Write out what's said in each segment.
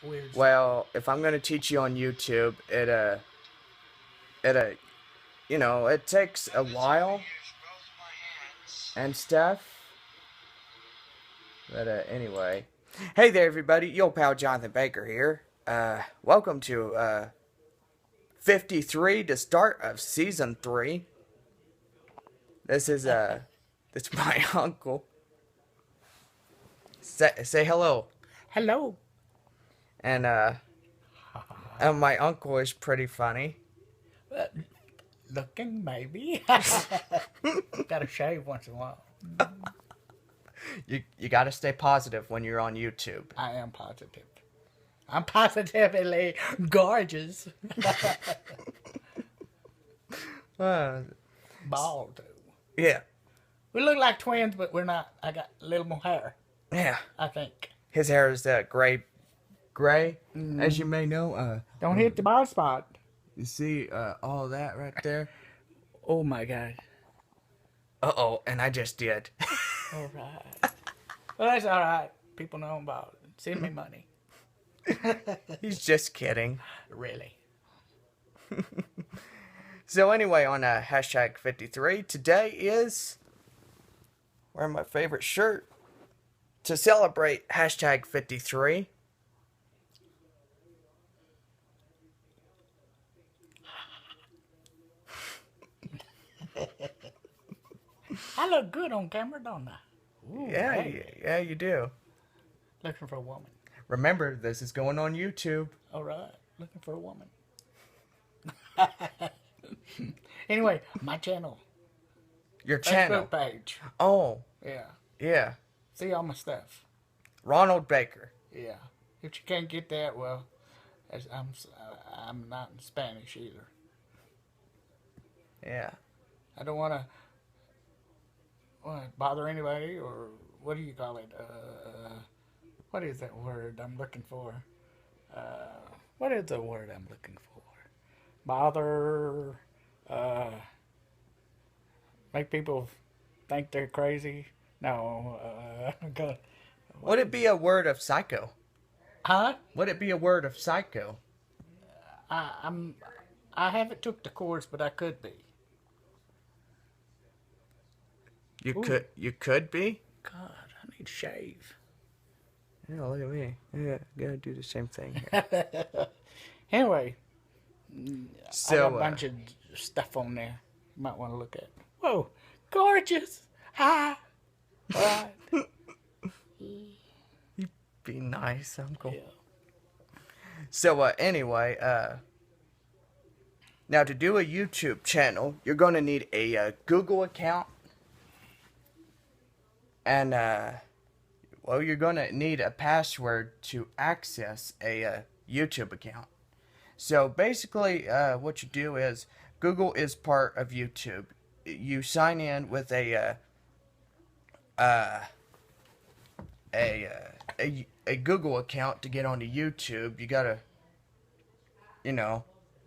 weird stuff. Well, if I'm gonna teach you on YouTube, it it takes a while and stuff. But anyway, hey there, everybody. Yo, pal, Jonathan Baker here. Welcome to 53, the start of season 3. This is it's my uncle. Say hello. Hello. And my uncle is pretty funny. Uh, Looking, maybe. Gotta shave once in a while. You got to stay positive when you're on YouTube. I am positive. I'm positively gorgeous. Uh, Bald, too. yeah, We look like twins, but we're not. I got a little more hair, yeah. I think. His hair is gray, as you may know. Don't hit the bald spot. You see all that right there? Oh, my God. Uh-oh, and I just did. All right. Well, that's all right. People know about it. Send me money. He's just kidding. Really. So anyway, on hashtag 53, today is wearing my favorite shirt to celebrate hashtag 53. I look good on camera, don't I? Ooh, Yeah, hey. yeah, you do. Looking for a woman. Remember, this is going on YouTube. All right. Looking for a woman. Anyway, my channel. Your channel. Facebook page. Oh, Yeah. yeah. See all my stuff. Ronald Baker. Yeah. If you can't get that, well, I'm not in Spanish either. Yeah. I don't want to bother anybody, or what do you call it? What is that word I'm looking for? What is the word I'm looking for? Bother. Make people think they're crazy. No. God. Would it be a word of psycho? Huh? Would it be a word of psycho? I haven't took the course, but I could be. Ooh. You could be? God, I need to shave. Yeah, look at me. Yeah, gotta do the same thing here. Anyway, So, I got a bunch of stuff on there. You might want to look at. Whoa, gorgeous! Hi. All right. be nice, Uncle. Yeah. So, anyway, now to do a YouTube channel, you're gonna need a Google account. And, well, you're gonna need a password to access a YouTube account. So basically, what you do is Google is part of YouTube. You sign in with a Google account to get onto YouTube. You gotta,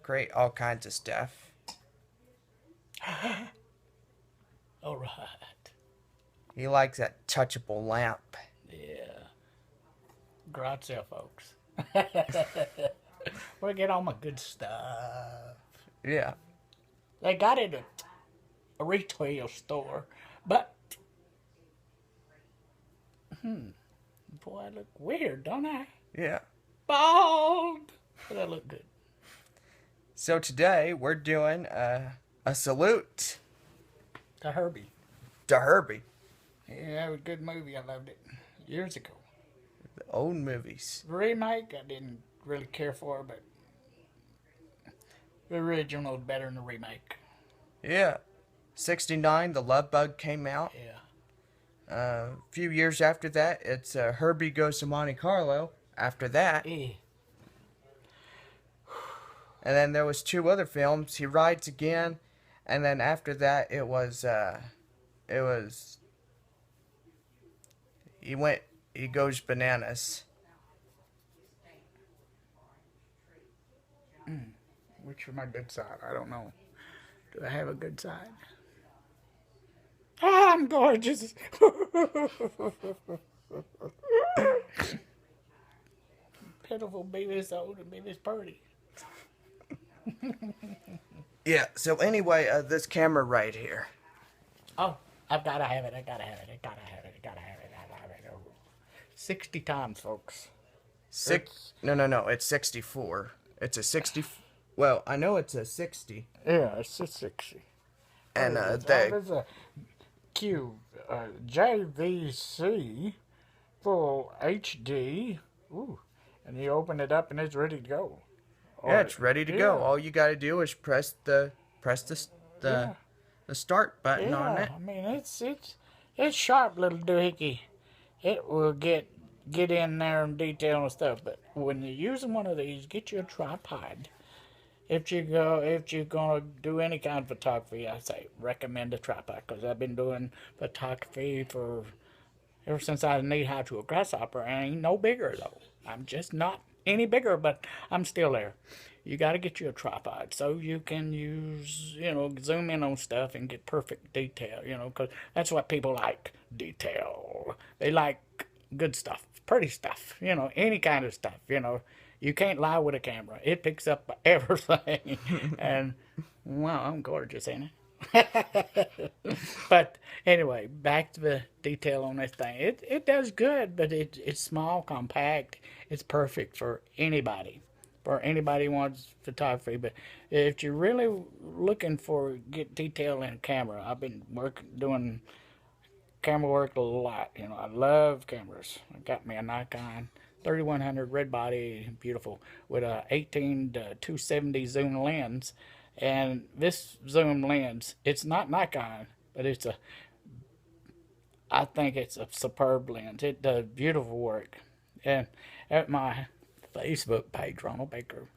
create all kinds of stuff. All right. He likes that touchable lamp. Yeah. Grazie, folks. Where I get all my good stuff. Yeah. They got it at a retail store, but boy, I look weird, don't I? Yeah. Bald, but I look good. So today we're doing a salute To Herbie. to Herbie. Yeah, it was a good movie. I loved it years ago. The old movies. The remake, I didn't really care for, but the original is better than the remake. Yeah. 69, The Love Bug came out. Yeah. A few years after that, it's Herbie Goes to Monte Carlo. After that, Eh. and then there was 2 other films. He Rides Again, and then after that, he goes bananas. Which is my good side? I don't know. Do I have a good side? Ah, I'm gorgeous. pitiful, be this old, and be this pretty. Yeah. So anyway, this camera right here. Oh, I've got to have it. I got to have it. I got to have it. I got to have it. I got to have it. Oh. 60 times, folks. Six? No. It's 64. It's a 60. Well, I know it's a 60. Yeah, it's a 60. And There's a JVC full HD. Ooh, and you open it up and it's ready to go. yeah, it's ready to go. All you got to do is press the Yeah. the start button on it. I mean, it's sharp, little doohickey. It will get in there and detail and stuff. But when you're using one of these, get you a tripod. If you're gonna do any kind of photography, I say recommend a tripod, because I've been doing photography for ever since I knew how to a grasshopper. I ain't no bigger though. I'm just not any bigger, but I'm still there. You got to get you a tripod so you can use, zoom in on stuff and get perfect detail, because that's what people like, detail. They like good stuff, pretty stuff, any kind of stuff, You can't lie with a camera. It picks up everything. And, wow, I'm gorgeous, ain't it? But anyway, back to the detail on this thing. It does good, but it's small, compact. It's perfect for anybody. For anybody who wants photography. But if you're really looking for get detail in a camera, I've been doing camera work a lot. I love cameras. I got me a Nikon 3100 red body, beautiful, with a 18 to 270 zoom lens. And this zoom lens, it's not Nikon, but I think it's a superb lens. It does beautiful work. And at my Facebook page, Ronald Baker,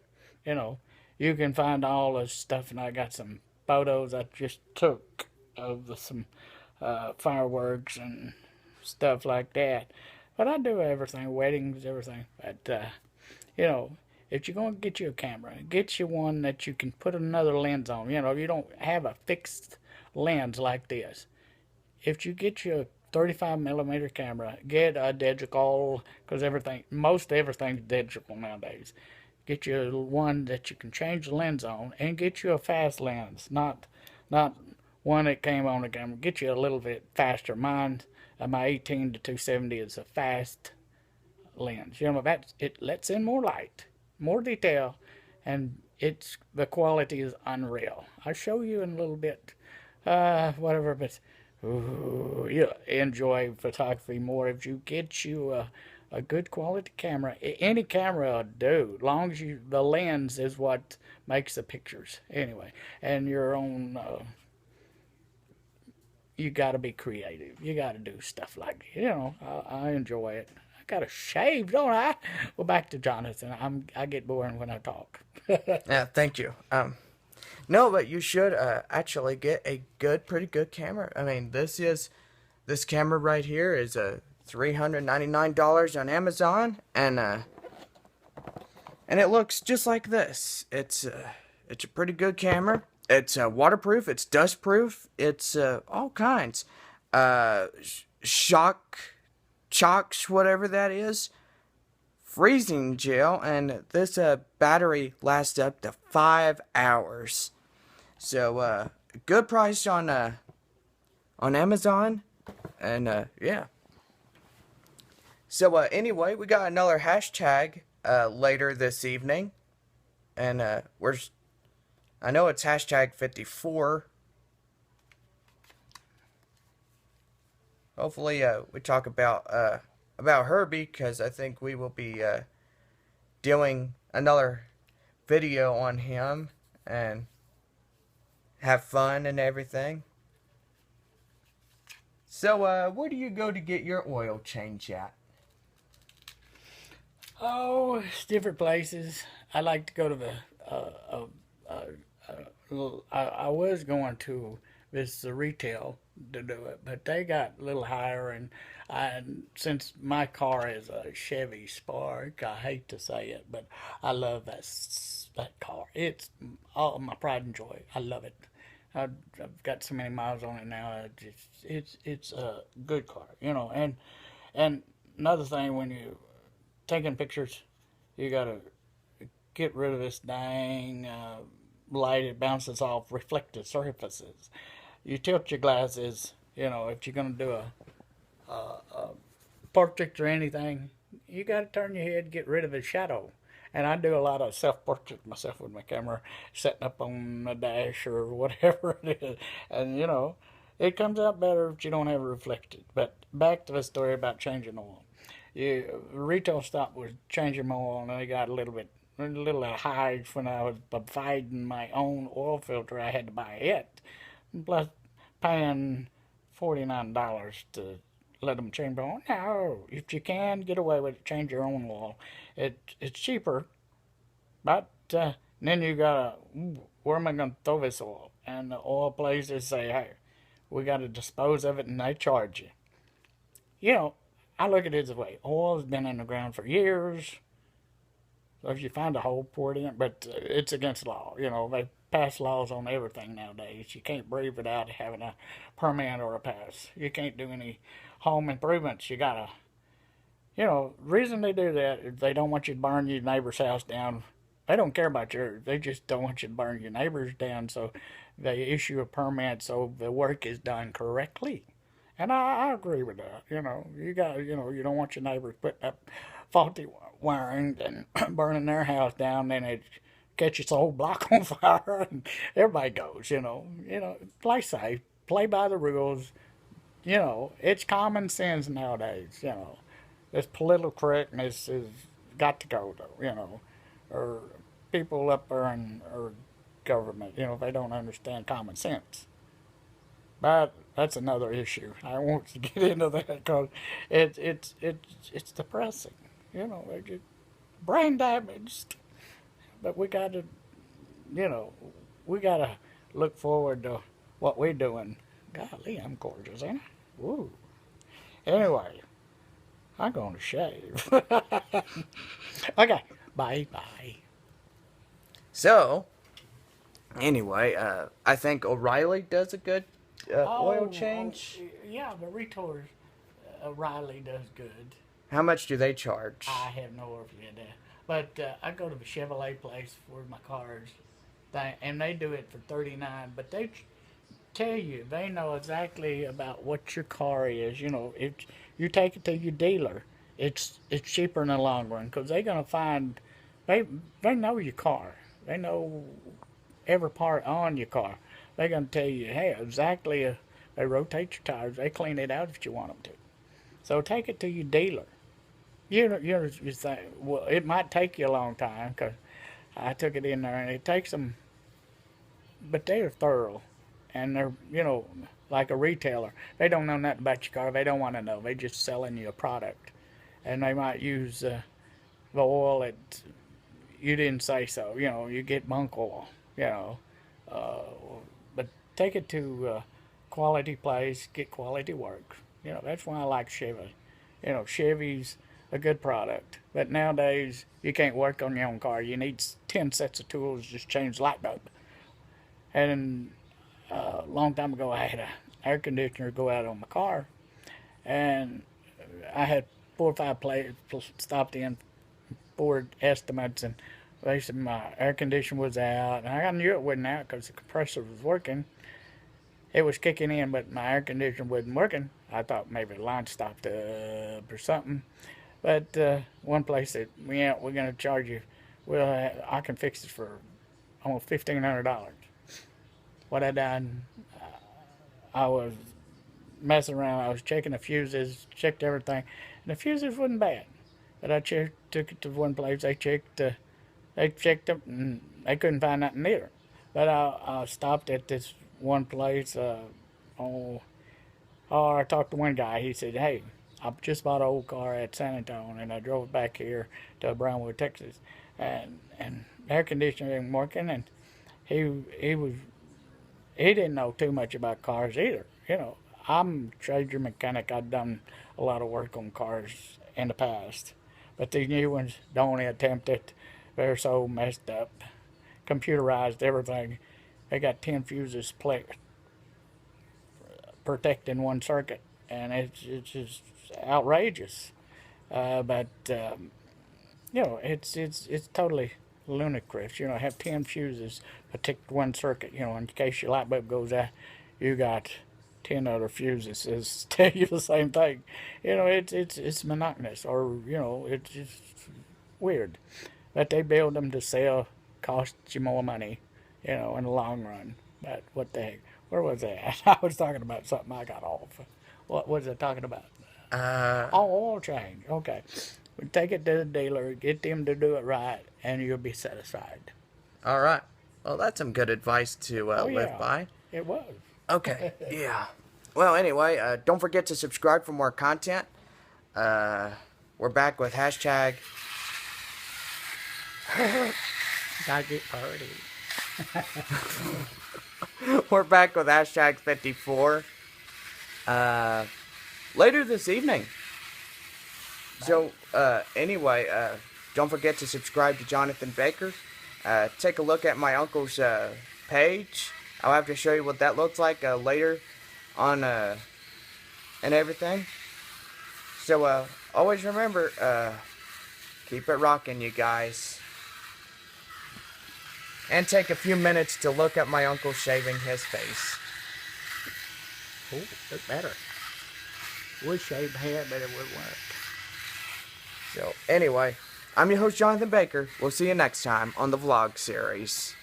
you can find all this stuff, and I got some photos I just took of some fireworks and stuff like that. But I do everything, weddings, everything. But, if you're going to get you a camera, get you one that you can put another lens on. You don't have a fixed lens like this. If you get you a 35 millimeter camera, get a digital, because most everything's digital nowadays. Get you one that you can change the lens on, and get you a fast lens, not one that came on the camera. Get you a little bit faster. Mine, my 18 to 270 is a fast lens. It lets in more light, more detail, and the quality is unreal. I'll show you in a little bit, whatever, but you'll enjoy photography more if you get you a good quality camera. Any camera will do, as long as the lens is what makes the pictures anyway. And your own, you got to be creative. You got to do stuff like that. I enjoy it. I got to shave, don't I? Well, back to Jonathan. I get boring when I talk. Yeah, thank you. No, but you should actually get a pretty good camera. I mean, this camera right here is $399 on Amazon, and it looks just like this. It's a pretty good camera. It's waterproof. It's dustproof. It's all kinds. Chocks, whatever that is. Freezing gel, and this battery lasts up to 5 hours. So good price on Amazon, and yeah. So anyway, we got another hashtag later this evening, and I know it's hashtag 54. Hopefully we talk about Herbie, because I think we will be doing another video on him and have fun and everything. So where do you go to get your oil change at? Oh, it's different places. I like to go to I was going to the retail to do it, but they got a little higher, and since my car is a Chevy Spark, I hate to say it, but I love that car. It's all my pride and joy. I love it. I've got so many miles on it now. It's a good car, And another thing, when you taking pictures, You gotta get rid of this dang light. It bounces off reflective surfaces. You tilt your glasses, if you're gonna do a portrait or anything, you gotta turn your head, get rid of the shadow. And I do a lot of self portraits myself with my camera, setting up on a dash or whatever it is. And it comes out better if you don't have it reflected. But back to the story about changing oil. Retail stop was changing my oil, and they got a little high when I was providing my own oil filter. I had to buy it, plus paying $49 to let them change my oil. No, if you can get away with it, change your own oil. It's cheaper, but then you gotta, where am I gonna throw this oil? And the oil places say, hey, we gotta dispose of it, and they charge you. You know, I look at it this way: oil's been in the ground for years. So if you find a hole, pour it in. But it's against law. They pass laws on everything nowadays. You can't breathe without having a permit or a pass. You can't do any home improvements. You gotta, reason they do that is they don't want you to burn your neighbor's house down. They don't care about yours. They just don't want you to burn your neighbor's down. So they issue a permit so the work is done correctly. And I agree with that. You don't want your neighbors putting up faulty wiring and burning their house down, then it catches the whole block on fire, and everybody goes. Play safe, play by the rules. It's common sense nowadays. This political correctness is got to go though. Or people up there in or government. They don't understand common sense. But that's another issue. I won't get into that because it's depressing. They just brain damaged. But you know, we gotta look forward to what we're doing. Golly, I'm gorgeous, ain't I? Woo. Anyway, I'm gonna shave. Okay, bye bye. So, anyway, I think O'Reilly does a good oil Oh, change. yeah, the retors. Riley does good. How much do they charge? I have no idea. But I go to the Chevrolet place for my cars, and they do it for 39. But they tell you they know exactly about what your car is. If you take it to your dealer, it's cheaper in the long run because they're gonna find they they know your car. They know every part on your car. They're gonna tell you, hey, exactly. They rotate your tires. They clean it out if you want them to. So take it to your dealer. You think, well, it might take you a long time because I took it in there and it takes them, but they're thorough, and they're like a retailer. They don't know nothing about your car. They don't want to know. They just selling you a product, and they might use the oil that you didn't say so. You get bunk oil. Uh, but take it to quality place, get quality work. That's why I like Chevy. Chevy's a good product. But nowadays, you can't work on your own car. You need 10 sets of tools just change the light bulb. And a long time ago, I had an air conditioner go out on my car. And I had 4 or 5 players stopped in for estimates, and they said my air conditioner was out. And I knew it wasn't out because the compressor was working. It was kicking in, but my air conditioner wasn't working. I thought maybe the line stopped up or something. But one place said, yeah, we're going to charge you. Well, I can fix it for almost $1,500. What I done, I was messing around. I was checking the fuses, checked everything. And the fuses wasn't bad. But I took it to one place. They checked them, and they couldn't find nothing either. But I stopped at this one place. I talked to one guy. He said, hey, I just bought an old car at San Antonio, and I drove it back here to Brownwood, Texas. And air conditioner wasn't working, and he didn't know too much about cars either. I'm a trader mechanic. I've done a lot of work on cars in the past. But these new ones don't attempt it. They're so messed up. Computerized everything. They got 10 fuses protecting one circuit. And it's just outrageous. But it's totally ludicrous. Have 10 fuses, protect one circuit. In case your light bulb goes out, you got 10 other fuses that tell you the same thing. It's monotonous, or it's just weird. But they build them to sell, cost you more money, in the long run. But what the heck? Where was that? I was talking about something I got off. What was I talking about? Oh, oil change. Okay. We take it to the dealer, get them to do it right, and you'll be satisfied. All right. Well, that's some good advice to Oh, live yeah. by. It was. Okay. Yeah. Well, anyway, don't forget to subscribe for more content. We're back with hashtag. Gotta get party. We're back with hashtag 54. Later this evening. So, anyway, don't forget to subscribe to Jonathan Baker. Take a look at my uncle's page. I'll have to show you what that looks like later on and everything. So, always remember, keep it rocking, you guys. And take a few minutes to look at my uncle shaving his face. Oh, look better. We shaved head, but it would work. So, anyway, I'm your host, Jonathan Baker. We'll see you next time on the vlog series.